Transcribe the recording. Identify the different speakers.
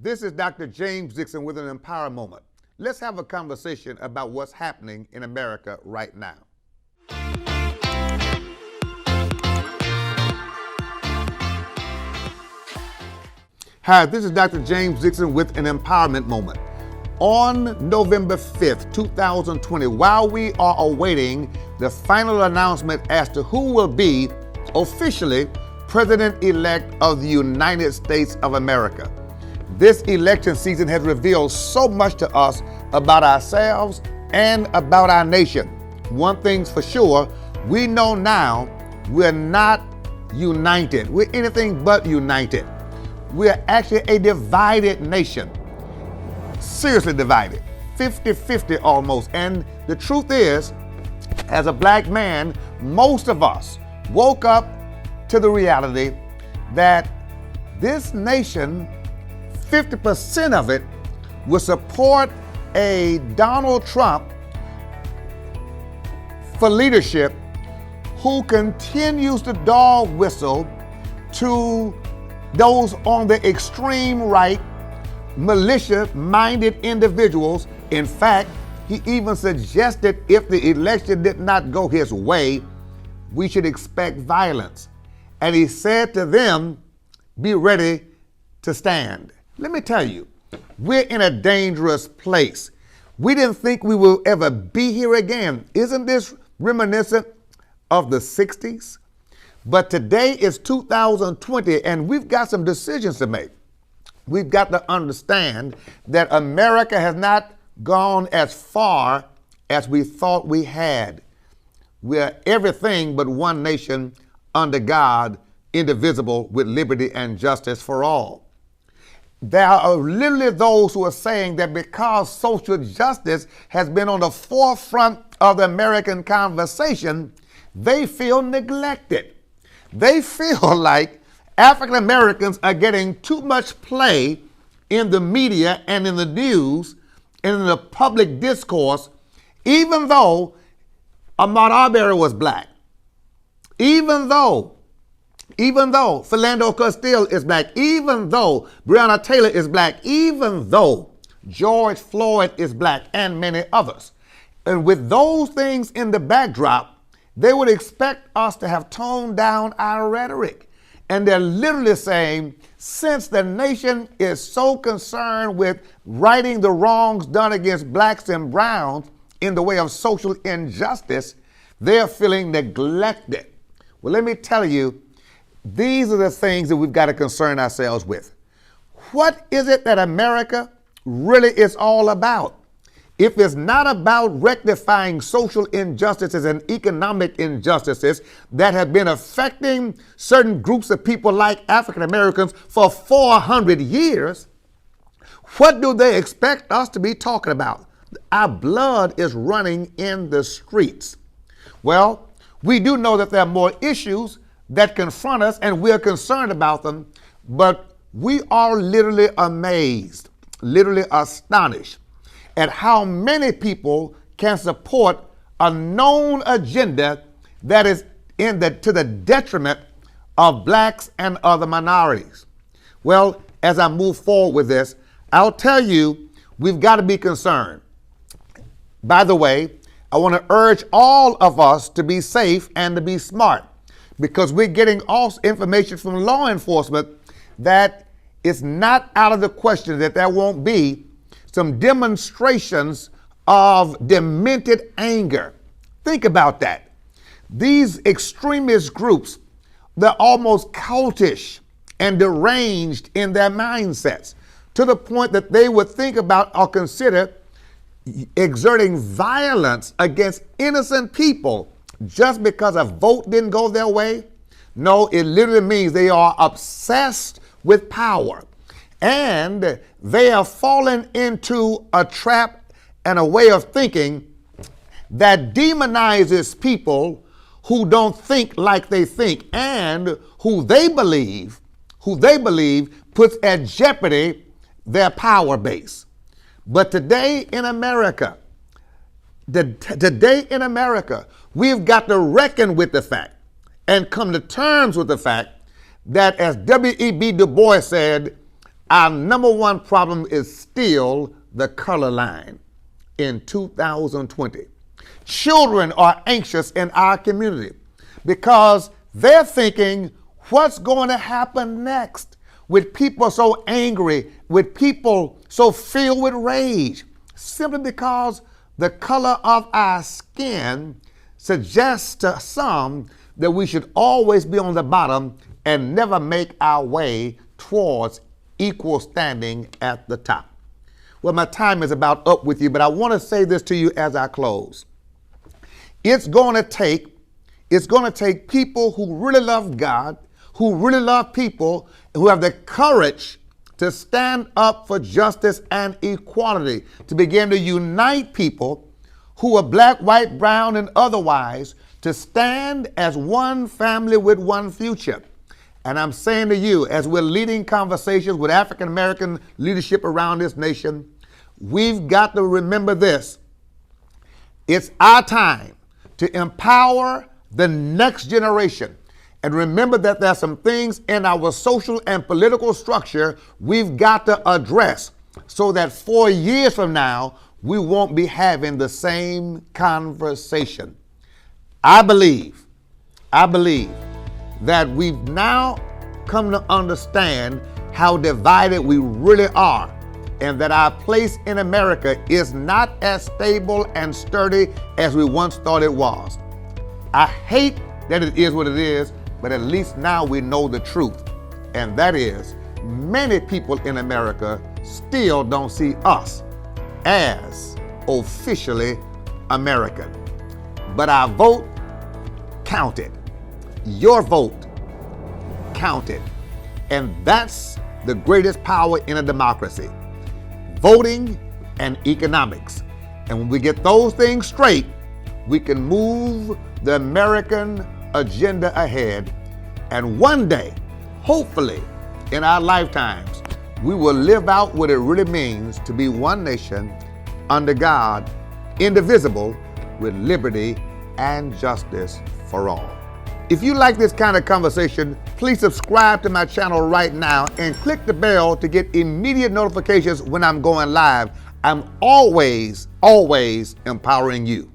Speaker 1: This is Dr. James Dixon with an Empower Moment. Let's have a conversation about what's happening in America right now. Hi, this is Dr. James Dixon with an Empowerment Moment. On November 5th, 2020, while we are awaiting the final announcement as to who will be officially President-elect of the United States of America, this election season has revealed so much to us about ourselves and about our nation. One thing's for sure, we know now we're not united. We're anything but united. We're actually a divided nation. Seriously divided. 50-50 almost. And the truth is, as a black man, most of us woke up to the reality that this nation, 50% of it, will support a Donald Trump for leadership who continues to dog whistle to those on the extreme right, militia-minded individuals. In fact, he even suggested if the election did not go his way, we should expect violence. And he said to them, be ready to stand. Let me tell you, we're in a dangerous place. We didn't think we will ever be here again. Isn't this reminiscent of the 60s? But today is 2020, and we've got some decisions to make. We've got to understand that America has not gone as far as we thought we had. We're everything but one nation under God, indivisible, with liberty and justice for all. There are literally those who are saying that because social justice has been on the forefront of the American conversation, they feel neglected. They feel like African Americans are getting too much play in the media and in the news and in the public discourse, even though Ahmaud Arbery was black, even though Philando Castile is black, even though Breonna Taylor is black, even though George Floyd is black, and many others. And with those things in the backdrop, they would expect us to have toned down our rhetoric. And they're literally saying, since the nation is so concerned with righting the wrongs done against blacks and browns in the way of social injustice, they're feeling neglected. Well, let me tell you, these are the things that we've got to concern ourselves with. What is it that America really is all about? If it's not about rectifying social injustices and economic injustices that have been affecting certain groups of people like African Americans for 400 years, what do they expect us to be talking about? Our blood is running in the streets. Well, we do know that there are more issues that confront us, and we're concerned about them, but we are literally amazed, literally astonished at how many people can support a known agenda that is to the detriment of blacks and other minorities. Well, as I move forward with this, I'll tell you, we've got to be concerned. By the way, I want to urge all of us to be safe and to be smart, because we're getting also information from law enforcement that it's not out of the question that there won't be some demonstrations of demented anger. Think about that. These extremist groups, they're almost cultish and deranged in their mindsets, to the point that they would think about or consider exerting violence against innocent people just because a vote didn't go their way. No, it literally means they are obsessed with power. And they have fallen into a trap and a way of thinking that demonizes people who don't think like they think, and who they believe puts at jeopardy their power base. But today in America, we've got to reckon with the fact and come to terms with the fact that, as W.E.B. Du Bois said, Our number one problem is still the color line in 2020. Children are anxious in our community because they're thinking, what's going to happen next? With people so angry, with people so filled with rage, simply because the color of our skin suggests to some that we should always be on the bottom and never make our way towards equal standing at the top. Well, my time is about up with you, but I want to say this to you as I close. It's going to take people who really love God, who really love people, who have the courage to stand up for justice and equality, to begin to unite people who are black, white, brown, and otherwise, to stand as one family with one future. And I'm saying to you, as we're leading conversations with African American leadership around this nation, we've got to remember this. It's our time to empower the next generation. And remember that there's some things in our social and political structure we've got to address so that 4 years from now, we won't be having the same conversation. I believe that we've now come to understand how divided we really are, and that our place in America is not as stable and sturdy as we once thought it was. I hate that it is what it is, but at least now we know the truth, and that is many people in America still don't see us as officially American. But our vote counted. Your vote counted. And that's the greatest power in a democracy. Voting and economics. And when we get those things straight, we can move the American agenda ahead. And one day, hopefully, in our lifetimes, we will live out what it really means to be one nation under God, indivisible, with liberty and justice for all. If you like this kind of conversation, please subscribe to my channel right now and click the bell to get immediate notifications when I'm going live. I'm always empowering you.